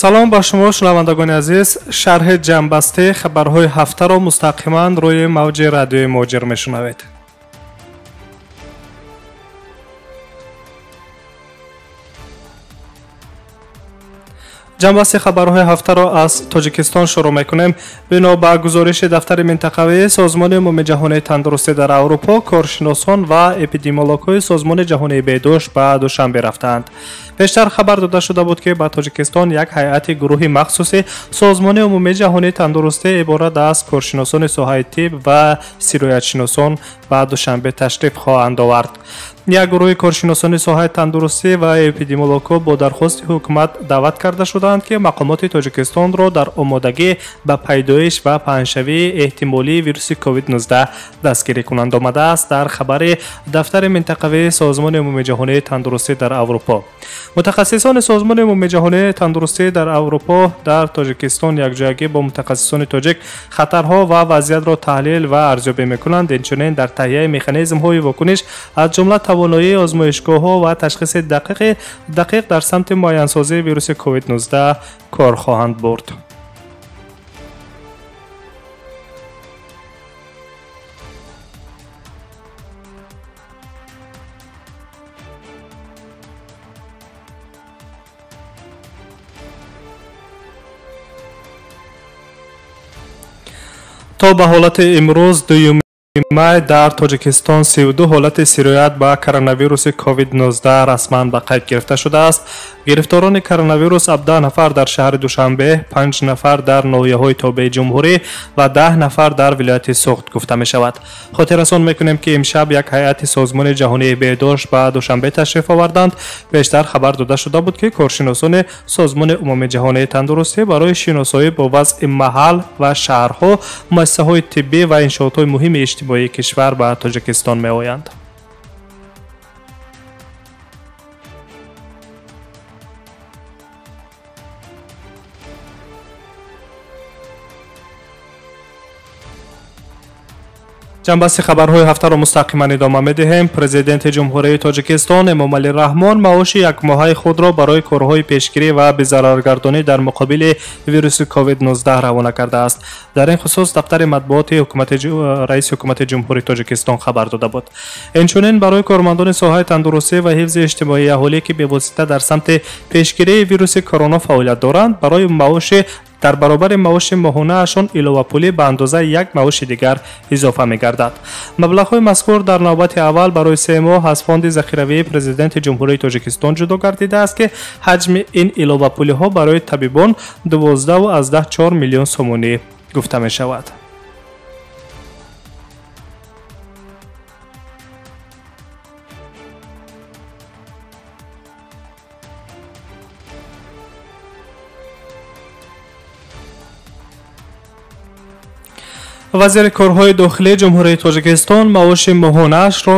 салом ба шумо шунавандагони азиз. шарҳи ҷамъбасти хабарҳои ҳафтаро мустақиман рӯи мавҷи радиои муҳоҷир мешунавед. ҷамъбасти хабарҳои ҳафтаро аз тоҷикистон шурӯъ мекунем. бино ба гузориши дафтари минтақавии созмони умуми ҷаҳонии тандурустӣ дар аврупо, коршиносон ва эпидемиологҳои созмони ҷаҳонии беҳдошт ба душанбе рафтаанд. пештар хабар дода шуда буд ки ба тоҷикистон як ҳайати гурӯҳи махсуси созмони умумии ҷаҳонии тандурустӣ иборат аз коршиносони соҳаи тиб ва сироятшиносон ба душанбе ташриф хоҳанд овард. як гурӯҳи коршиносони соҳаи тандурустӣ ва эпидемиологҳо бо дархости ҳукумат даъват карда шуданд ки мақомоти тоҷикистонро дар омодагӣ ба пайдоиш ва паҳншавии эҳтимолии вируси covid-19 дастгирӣ кунанд, омадааст дар хабари дафтари минтақавии созмони умумии ҷаҳонии тандурустӣ дар аврупо. мутахассисони созмони умумии ҷаҳонии тандурустӣ дар аврупо дар тоҷикистон якҷоягӣ бо мутахассисони тоҷик хатарҳо ва вазъиятро таҳлил ва арзёбӣ мекунанд. инчунин дар таҳияи механизмҳои вокуниш аз ҷумла тавоноии озмоишгоҳҳо ва ташхиси дақиқ дар самти муайянсозии вируси covid-19 кор хоҳанд бурд. то ба ҳолати имрӯз 2 май дар тоҷикистон 32 ҳолати сироят ба коронавируси covid-19 расман ба қайд гирифта шудааст. гирифторони коронавирус 17 нафар дар шаҳри душанбе, 5 нафар дар ноҳияҳои тобеи ҷумҳурӣ ва 10 нафар дар вилояти суғд гуфта мешавад. хотиррасон мекунем ки имшаб як ҳайати созмони ҷаҳонии беҳдошт ба душанбе ташриф оварданд. пештар хабар дода шуда буд ки коршиносони созмони умумии ҷаҳонии тандурустӣ барои шиносоӣ бо вазъи маҳал ва шаҳрҳо, муассисаҳои тиббӣ ва иншоотҳои муҳими иҷтимоии кишвар ба тоҷикистон меоянд. ҷамъбасти хабарҳои ҳафтаро мустақиман идома медиҳем. президенти ҷумҳурии тоҷикистон эмомалӣ раҳмон маоши якмоҳаи худро барои корҳои пешгирӣ ва безараргардонӣ дар муқобили вируси covid-19 равона кардааст. дар ин хусус дафтари матбуоти раиси ҳукумати ҷумҳурии тоҷикистон хабар дода буд. инчунин барои кормандони соҳаи тандурустӣ ва ҳифзи иҷтимоии аҳолӣ ки бевосита дар самти пешгирии вируси корона фаъолият доранд, барои маоши дар баробари маоши моҳонаашон иловапулӣ ба андозаи як маоши дигар изофа мегардад. маблағҳои мазкур дар навбати аввал барои 3 моҳ аз фонди захиравии президенти ҷумҳурии тоҷикистон ҷудо гардидааст ки ҳаҷми ин иловапулиҳо барои табибон 12.4 миллион сомонӣ гуфта мешавад. вазири корҳои дохилии ҷумҳурии тоҷикистон маоши моҳонаашро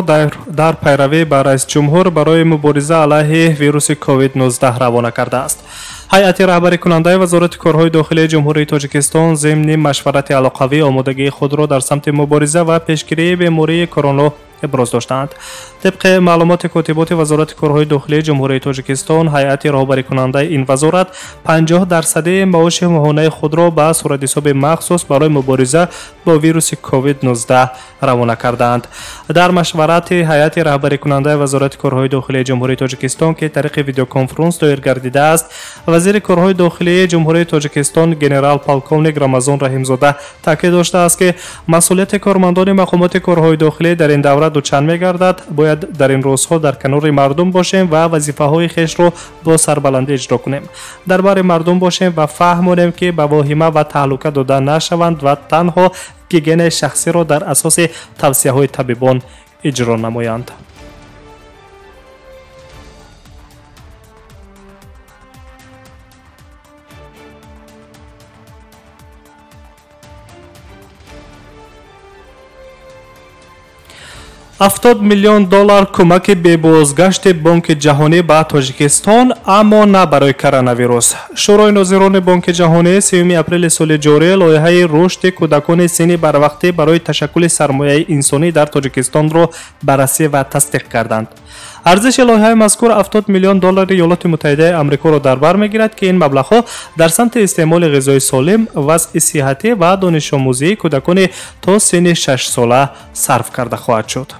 дар пайравӣ ба раисҷумҳур барои мубориза алайҳи вируси covid-19 равона кардааст. ҳайати раҳбарӣ кунандаи вазорати корҳои дохилии ҷумҳурии тоҷикистон зимни машварати алоқавӣ омодагии худро дар самти мубориза ва пешгирии бемории короно иброз доштаанд. طبق معلومات کاتبات وزارت کارهای داخلی جمهوری تاجیکستان، هیئت راهبری کننده این وزارت 50% معاش ماهانه خود را به صورت حساب مخصوص برای مبارزه با ویروس کووید 19 روانه کردند. در مشورت هیئت راهبری کننده وزارت کارهای داخلی جمهوری تاجیکستان که طریق ویدیو کنفرانس دایر گردیده است، وزیر کارهای داخلی جمهوری تاجیکستان گنرال پالکونیک رمضان رحیمزاده تاکید داشته است که مسئولیت کارمندان مقامات کارهای داخلی در این دوره دوچند می‌گردد. باید در این روزها در کنار مردم باشیم و وظیفه‌های خویش را با سربلندی اجرا کنیم. درباره مردم باشیم و فهمانیم که به واهمه و تهلکه داده نشوند و تنها گیگین شخصی را در اساس توصیه‌های طبیبان اجرا نمایند. $70 میلیون کمک ببازگشت بانک جهانی به تاجیکستان، اما نه برای کرونا. شورای ناظران بانک جهانی 3 اپریل سال جاری لایحه رشد کودکان سنی بروقتی برای تشکل سرمایه انسانی در تاجیکستان را بررسی و تصدیق کردند. ارزش لایحه مذکور $70 میلیون ایالات متحده آمریکا را در بر میگیرد که این مبلغ‌ها در سمت استعمال غذای سالم، وضع صحتی و دانش آموزی کودکان تا سن 6 ساله صرف کرده خواهد شد.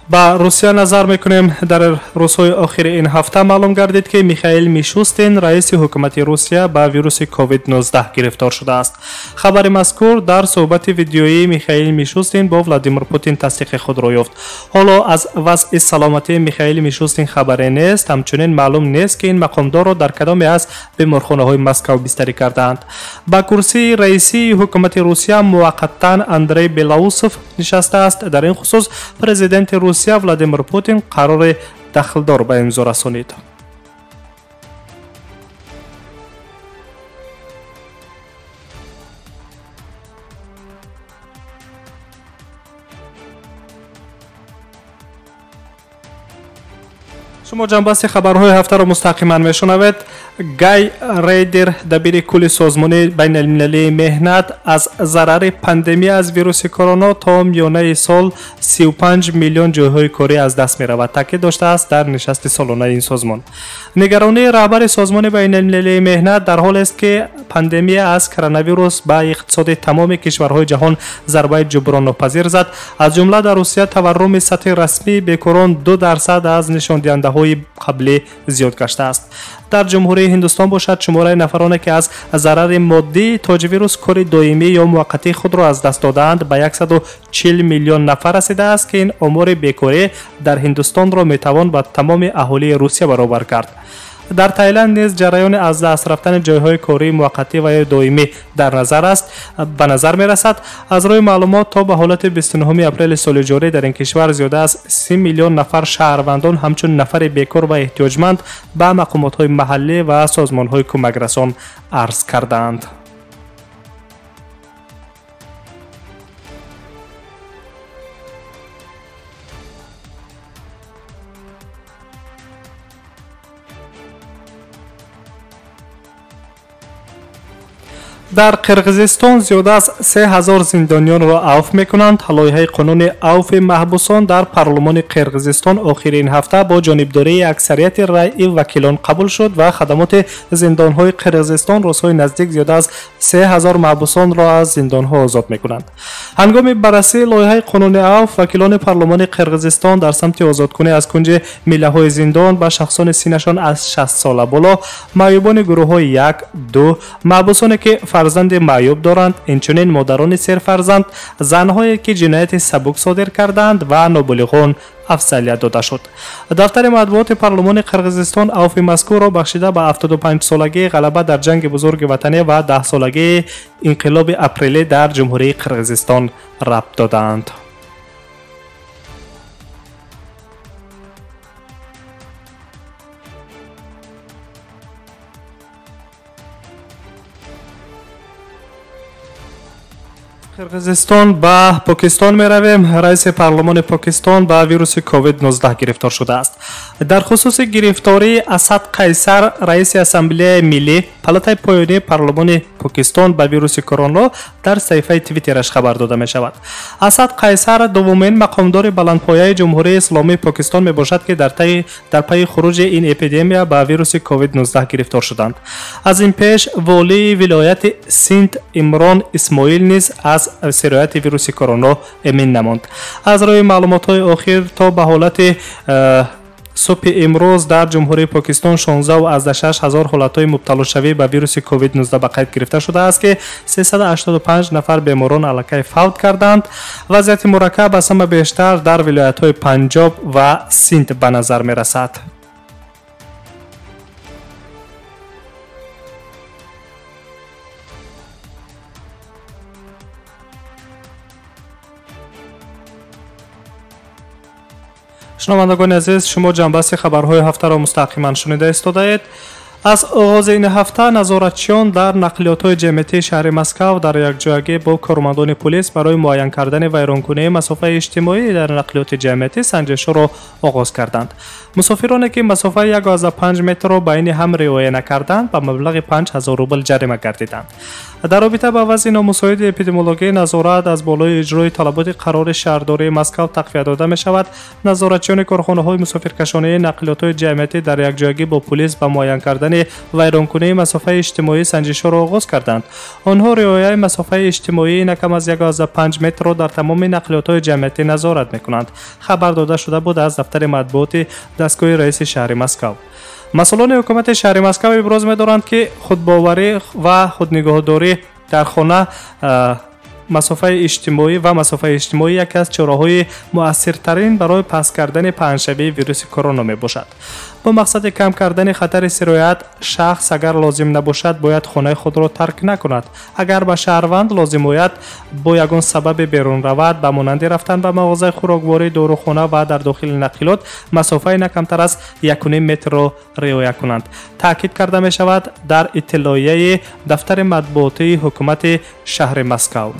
با روسیه نظر میکنیم. در روزهای آخر این هفته معلوم گردید که میخائیل میشوستین رئیس حکومت روسیه با ویروس کووید 19 گرفتار شده است. خبر مذکور در صحبت ویدیویی میخائیل میشوستین با ولادیمیر پوتین تصدیق خود را یافت. حالا از وضع سلامتی میخائیل میشوستین خبری نیست. همچنین معلوم نیست که این مقامدار را در کدام از بیمارخانه‌های مسکو بستری کردند. با کرسی رئیسی حکومت روسیه موقتا اندری بلاوسوف نشسته است. در این خصوص پرزیدنت روسیه ولادیمیر پوتین قرار دخلدار به امضا رسانید. شما جنبستی خبرهای هفته را مستقیما میشنوید. گای ریدر دبیر کل سازمان بین المللی مهنت از ضرر پاندمی از ویروس کرونا تا میانه سال 35 میلیون جایهای کاری از دست می رود تاکید داشته است در نشست سالانه این سازمان. نگرانی رهبر سازمان بین المللی مهنت در حال است که پاندمی از کرونا ویروس به اقتصاد تمام کشورهای جهان ضربه جبران ناپذیر زد. از جمله در روسیه تورم سطح رسمی بیکاران 2% از نشان دهنده های قبلی زیاد گشته است. در جمهوری هندوستان باشد شماره نفرانی که از ضرر مادی تاج ویروس کار دائمی یا موقتی خود را از دست دادند به 140 میلیون نفر رسیده است که این آمار بیکاری در هندوستان را میتوان با تمام اهالی روسیه برابر کرد. در تایلند نیز جریان از دست رفتن جایهای کاری موقتی و دائمی به نظر می رسد. از روی معلومات تا به حالت 29 اپریل سال جاری در این کشور زیاده از 30 میلیون نفر شهروندان همچون نفر بیکار و احتیاجمند به مقامات محلی و سازمان های کمک رسان عرض کردند. در قرقیزستان زیاده از 3000 زندانیان را عفو میکنند. لایحه قانون عفو محبوسان در پارلمان قرقیزستان آخر این هفته با جانبداری اکثریت رأی وکیلان قبول شد و خدمات زندانهای قرقیزستان روزهای نزدیک زیاده از 3000 محبوسان را از زندانها آزاد میکنند. هنگام بررسی لایحه قانون عفو وکیلان پارلمان قرقیزستان در سمت آزادکنی از کنج میله های زندان به شخصان سنشان از 60 سال بالا، معیوبان گروه های 1 2 محبوسانی که فرزند معیوب دارند، اینچنین مادران سر فرزند، زنهایی که جنایت سبک صادر کردند و نابالغان افضلیت داده شد. دفتر مطبوعات پارلمان قرقیزستان عفو مذکور را بخشیده به 75 سالگی غلبه در جنگ بزرگ وطنی و 10 سالگی انقلاب اپریلی در جمهوری قرقیزستان ربط دادند. قرقیزستان به پاکستان می رویم. رئیس پارلمان پاکستان به ویروس کووید 19 گرفتار شده است. در خصوص گرفتاری اسد قیصر رئیس اسامبله ملی پالاتای پایانی پارلمان پاکستان به ویروس کرونا در صفحه توییترش خبر داده می شود. اسد قیصر دومین مقامدار بلندپایه جمهوری اسلامی پاکستان می باشد که در پی خروج این اپیدمی به ویروس کووید 19 گرفتار شدند. از این پیش والی ولایت سند عمران اسماعیل نیز از سرایت ویروس کرونا امین نماند. از روی معلومات آخر تا به حالت صبح امروز در جمهوری پاکستان 16.6 هزار حالتهای مبتلا شوی به ویروس کووید 19 به قید گرفته شده است که 385 نفر بیماران علاقه فوت کردند. وضعیت مرکب از همه بیشتر در ولایت‌های پنجاب و سند به نظر می رسد. شنوندگان عزیز، شما جنبست خبرهای هفته را مستقیما شنیده استودید. از آغاز این هفته نظارتچیان در نقلیات‌های جمعیتی شهر مسکو در یکجایی با کارمندان پلیس برای معاین کردن ویرانکنی مسافه اجتماعی در نقلیات جمعیتی سنجش را آغاز کردند. مسافرانی که مسافه 1.5 متر را بین هم رعایت نکردند به مبلغ 5000 روبل جریمه گردیدند. در رابطه با وضع نامساعد اپیدمیولوژی نظارت از بالای اجرای طلبات قرار شهرداری مسکو تقویت داده می شود. نظارتچیان کارخانه‌های مسافرکشانی نقلیات‌های جمعیتی در یکجایی با پلیس به معاین کردن ویرانکنی مسافه اجتماعی سنجش را آغاز کردند. آنها رعایت مسافه اجتماعی نه کم از 1.5 متر را در تمام نقلیات‌های جمعیتی نظارت می‌کنند. خبر داده شده بود از دفتر مطبوعات دستگاه رئیس شهر مسکو. مسئولان حکومت شهر مسکو ابراز می‌دارند که خودباوری و خودنگهداری در خانه مسافه اجتماعی یکی از چاره‌های مؤثرترین برای پس کردن پهن‌شوی ویروس کرونا میباشد. با مقصد کم کردن خطر سرایت، شخص اگر لازم نباشد باید خانه خود را ترک نکند. اگر به شهروند لازم باید با یگان سبب بیرون رود به مانند رفتن به مغازه خوراکواری، داروخانه و در داخل نقلات مسافه نه کمتر از 1.5 متر را رعایت کنند. تاکید کرده می شود در اطلاعیه دفتر مطبوعاتی حکومت شهر مسکو.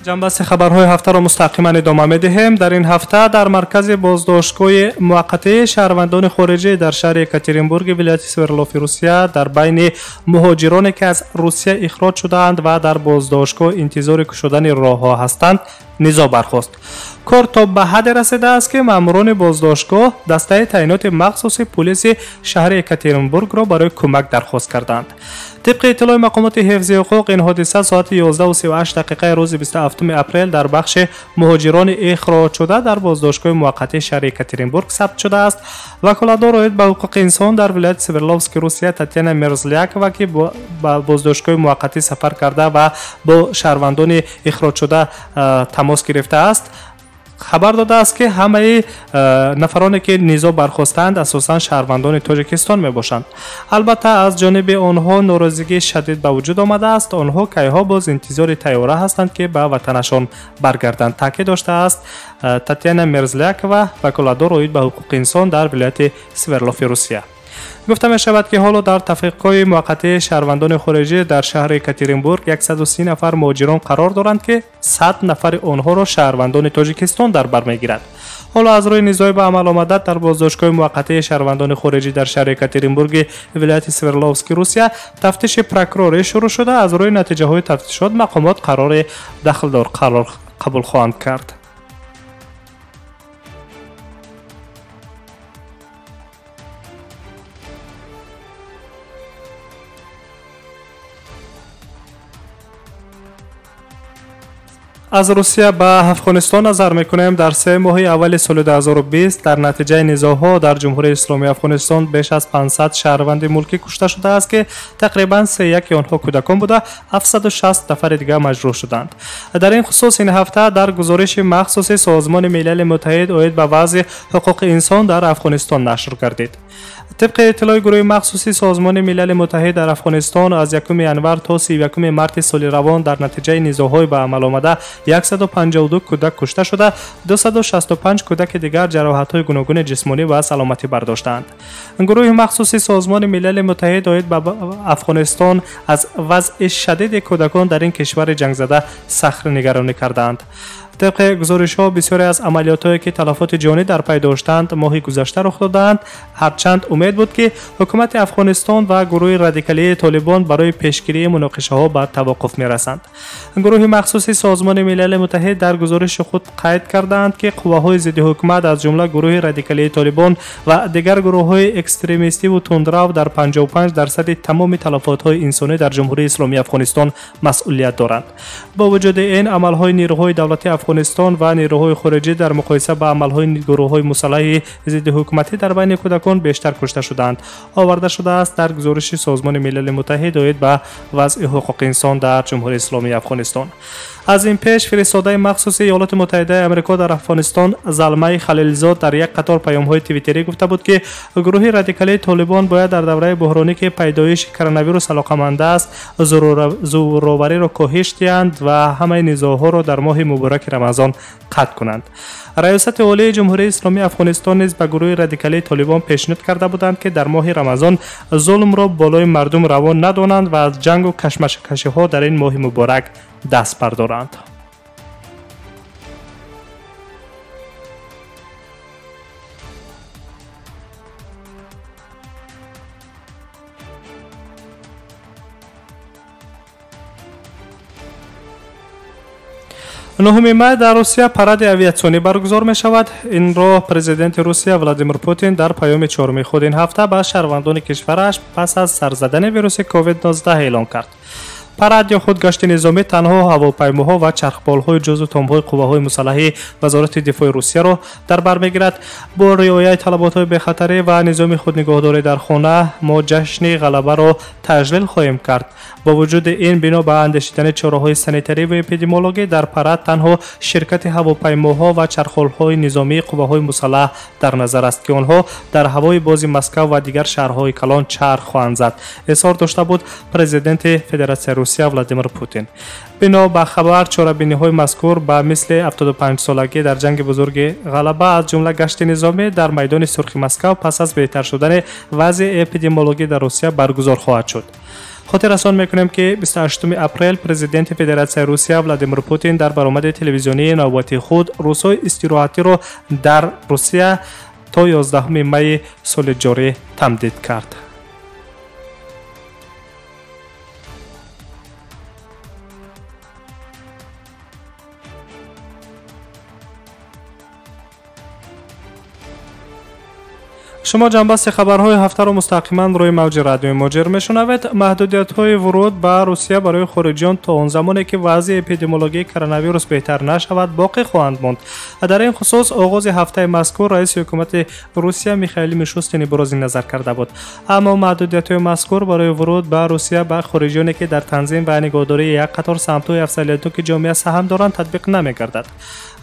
جنبست خبرهای هفته را مستقیما ادامه می‌دهیم. در این هفته در مرکز بازداشتگاه موقته شهروندان خارجی در شهر یکاترینبورگ ولایت سوردلوف روسیه در بین مهاجرانی که از روسیه اخراج شدند و در بازداشتگاه انتظار گشودن راه‌ها هستند نزاع برخاست. کار تا به حد رسیده است که ماموران بازداشتگاه دسته تعیینات مخصوص پلیس شهر یکاترینبورگ را برای کمک درخواست کردند. طبق اطلاع مقامات حفظی حقوق این حادثه ساعت 11:38 روز 27 اپریل در بخش مهاجران اخراج شده در بازداشتگاه موقته شهر یکاترینبورگ ثبت شده است. وکالتدار هیئت به حقوق انسان در ولایت سوردلوفسک روسیه تاتیانا مرزلیاکووا که به بازداشتگاه موقته سفر کرده و با شهروندان اخراج شده تماس گرفته است خبر داده است که همه نفرانی که نزاع برخواستند اساساً شهروندان تاجیکستان می باشند. البته از جانب آنها ناراضگی شدید به وجود آمده است. آنها کیها باز انتظار طیاره هستند که به وطنشان برگردند. تاکید داشته است تاتیانا مرزلیاکووا وکالتدار هیئت به حقوق انسان در ولایت سوردلوف روسیه. گفته می شود که حالا در تفریق‌های موقته شهروندان خارجی در شهر یکاترینبورگ 130 نفر مهاجران قرار دارند که 100 نفر آنها را شهروندان تاجیکستان در بر میگیرد. حالا از روی نزاع به عمل آمده در بازداشتگاه موقته شهروندان خارجی در شهر یکاترینبورگ ولایت سوردلوفسک روسیه تفتیش پروکوروری شروع شده. از روی نتیجه های تفتیشات مقامات قرار دخل قبول خواهند کرد. از روسیه به افغانستان نظر میکنیم. در 3 ماه اول سال 2020 در نتیجه نزاع‌ها در جمهوری اسلامی افغانستان بیش از 500 شهروند ملکی کشته شده است که تقریبا 3/1 آنها کودکان بوده. 760 نفر دیگر مجروح شدند. در این خصوص این هفته در گزارش مخصوص سازمان ملل متحد آید به وضع حقوق انسان در افغانستان نشر گردید. طبق اطلاع گروه مخصوصی سازمان ملل متحد در افغانستان از 1 ینور تا 31 مارس سال روان در نتیجه نزاع‌های به عمل آمده 152 کودک کشته شده، 265 کودک دیگر جراحت‌های گوناگون جسمانی و سلامتی برداشتند. گروه مخصوصی سازمان ملل متحد آید به افغانستان از وضع شدید کودکان در این کشور جنگ زده سخت نگرانی کردند. طبق گزارش‌ها بسیاری از عملیات‌هایی که تلفات جانی در پی داشتند ماه گذشته رخ دادند. هرچند امید بود که حکومت افغانستان و گروه رادیکالی طالبان برای پیشگیری مناقشه‌ها به توقف می‌رسند. گروه مخصوصی سازمان ملل متحد در گزارش خود قید کردند که قواهای ضد حکومت از جمله گروه رادیکالی طالبان و دیگر گروه‌های اکستریمیستی و تندرو در 55% تمام تلفات‌های انسانی در جمهوری اسلامی افغانستان مسئولیت دارند. با وجود این عمل‌های نیروهای دولتی افغانستان و نیروهای خارجی در مقایسه با عمل‌های گروه‌های مسلح ضد حکومتی در بین کودکان بیشتر کشته شدند. آورده شده است در گزارش سازمان ملل متحد آید به وضع حقوق انسان در جمهوری اسلامی افغانستان. از این پیش فرستاده مخصوص ایالات متحده آمریکا در افغانستان زلمه خلیلزاد در یک قطار پیام‌های توییتری گفته بود که گروه رادیکالی طالبان باید در دوره بحرانی که پیدایش کرونا ویروس علاقمند است زورآوری را کاهش دهند و همه نزاع‌ها را در ماه مبارک رمضان قطع کنند. ریاست عالی جمهوری اسلامی افغانستان نیز به گروه رادیکالی طالبان پیشنهاد کرده بودند که در ماه رمضان ظلم را بالای مردم روان ندانند و از جنگ و کشمکش‌ها در این ماه مبارک دست بردارند. نهم ماه در روسیه پرد آویاسیونی برگزار می شود. این را پرزیدنت روسیه ولادیمیر پوتین در پیام چهارم خود این هفته به شهروندان کشورش پس از سر زدن ویروس کووید 19 اعلام کرد. پرد یا خودگشت نظامی تنها هواپیماها و چرخبال‌های جزو تام‌های قوه‌های مسلحه وزارت دفاع روسیه را در بر می‌گیرد. با رعایت طلبات‌های بی‌خطری و نظام خودنگهداری در خانه ما جشن غلبه را تجلیل خواهیم کرد. با وجود این بنا به اندیشیدن چاره‌های سانیتری و اپیدمیولوژی در پرد تنها شرکت هواپیماها و چرخبال‌های نظامی قوه‌های مسلح در نظر است که آنها در هوای باز مسکو و دیگر شهرهای کلان چرخ خواهند زد. اظهار داشته بود پرزیدنت فدراسیون روسیه ولادیمیر پوتین. بنا به خبر چاره‌بینی‌های مذکور به مثل 75 سالگی در جنگ بزرگ غلبه از جمله گشت نظامی در میدان سرخ مسکو پس از بهتر شدن وضع اپیدمیولوژی در روسیه برگزار خواهد شد. خاطر رسان میکنیم که 28 اپریل پرزیدنت فدراسیون روسیه ولادیمیر پوتین در برآمد تلویزیونی نوبتی خود روزهای استراحتی را در روسیه تا 11 می سال جاری تمدید کرد. شما جنبست خبرهای هفته را مستقیما روی موج رادیوی موجر میشنوید. محدودیت‌های ورود به روسیه برای خارجیان تا آن زمانی که وضع اپیدمیولوژی کرونا ویروس بهتر نشود باقی خواهند ماند. در این خصوص آغاز هفته مذکور رئیس حکومت روسیه میخائیل میشوستین ابراز نظر کرده بود. اما محدودیت‌های مذکور برای ورود به روسیه به خارجیانی که در تنظیم و نگهداری یک قطار سمت‌های افضلیت‌های جامعه سهم دارند تطبیق نمی‌گردد.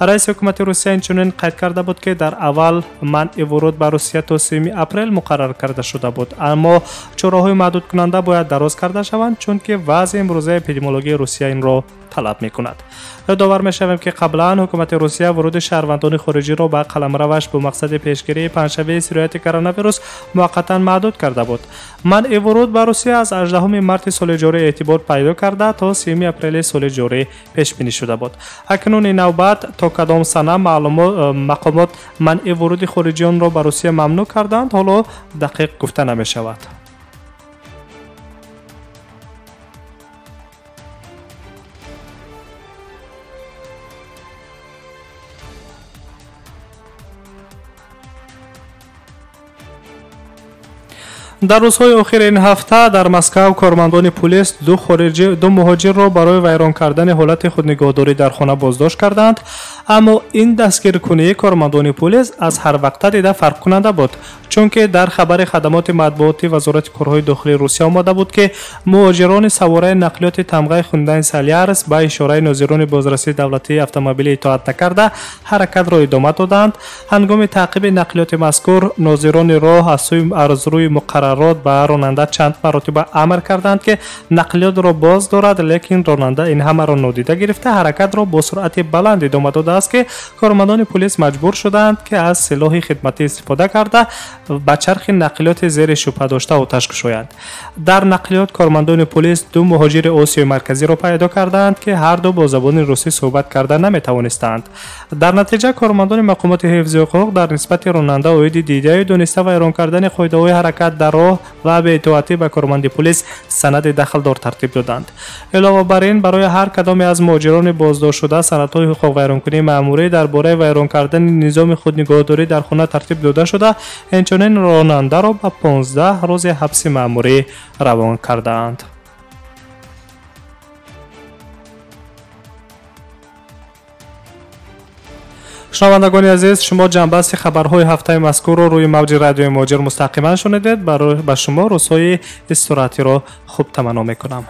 رئیس حکومت روسیه اینچنین قید کرده بود که در اول منع ورود به روسیه تا 3 اپریل مقرر کرده شده بود، اما چاره‌های محدود کننده باید دراز کرده شوند چون که وضع امروزه اپیدمیولوژی روسیه این را طلب می‌کند. یادآور می‌شویم که قبلا حکومت روسیه ورود شهروندان خارجی را به قلمروش به مقصد پیشگیری پنجشنبه سرایت کرونا ویروس موقتا محدود کرده بود. منع ورود به روسیه از 18 مارس سال جاری اعتبار پیدا کرده تا 3 اپریل سال جاری پیش بینی شده بود. اکنون این نوبت تا کدام سنه مقامات منع ورود خارجیان را به روسیه ممنوع کردند حالا دقیق گفته نمی‌شود. در روزهای اخیر این هفته در مسکو کارمندان پلیس دو مهاجر را برای ویران کردن حالت خودنگهداری در خانه بازداشت کردند، اما این دستگیرکنی کارمندان پلیس از هر وقت دیده فرق کننده بود، چون که در خبر خدمات مطبوعاتی وزارت کارهای داخلی روسیه آمده بود که مهاجران سواره نقلیات تمغه خوندن سالیارس با اشاره ناظران بازرسی دولتی اتومبیل اطاعت نکرده حرکت را ادامه دادند. هنگام تعقیب نقلیات مذکور ناظران راه از روی مقررات به راننده چند مرتبه امر کردند که نقلیات را باز دارد، لیکن راننده این همه را نادیده گرفته حرکت را با سرعت بلند ادامه داده است که کارمندان پلیس مجبور شدند که از سلاح خدمتی استفاده کرده با چرخ نقلیات زیر شبهه داشته آتش کشایند. در نقلیات کارمندان پلیس دو مهاجر آسیای مرکزی را پیدا کردند که هر دو با زبان روسی صحبت کرده نمیتوانستند. در نتیجه کارمندان مقامات حفظی حقوق در نسبت راننده اوید دیده دانسته و ایران کردن قاعده‌های حرکت در راه و به اطاعت به کارمند پلیس سند دخل دار ترتیب دادند. علاوه بر این برای هر کدام از مهاجران بازداشت شده سندهای حقوق ویرانکنی مأموری درباره ویران کردن نظام خودنگهداری در خانه ترتیب داده شده. همچنین راننده را به 15 روز حبس مأموری روان کردند. شنوندگان عزیز، شما جنبست خبرهای هفته مذکور را روی موج رادیوی موجر مستقیما شنیدید. برای شما روزهای استراحتی را خوب تمنا میکنم.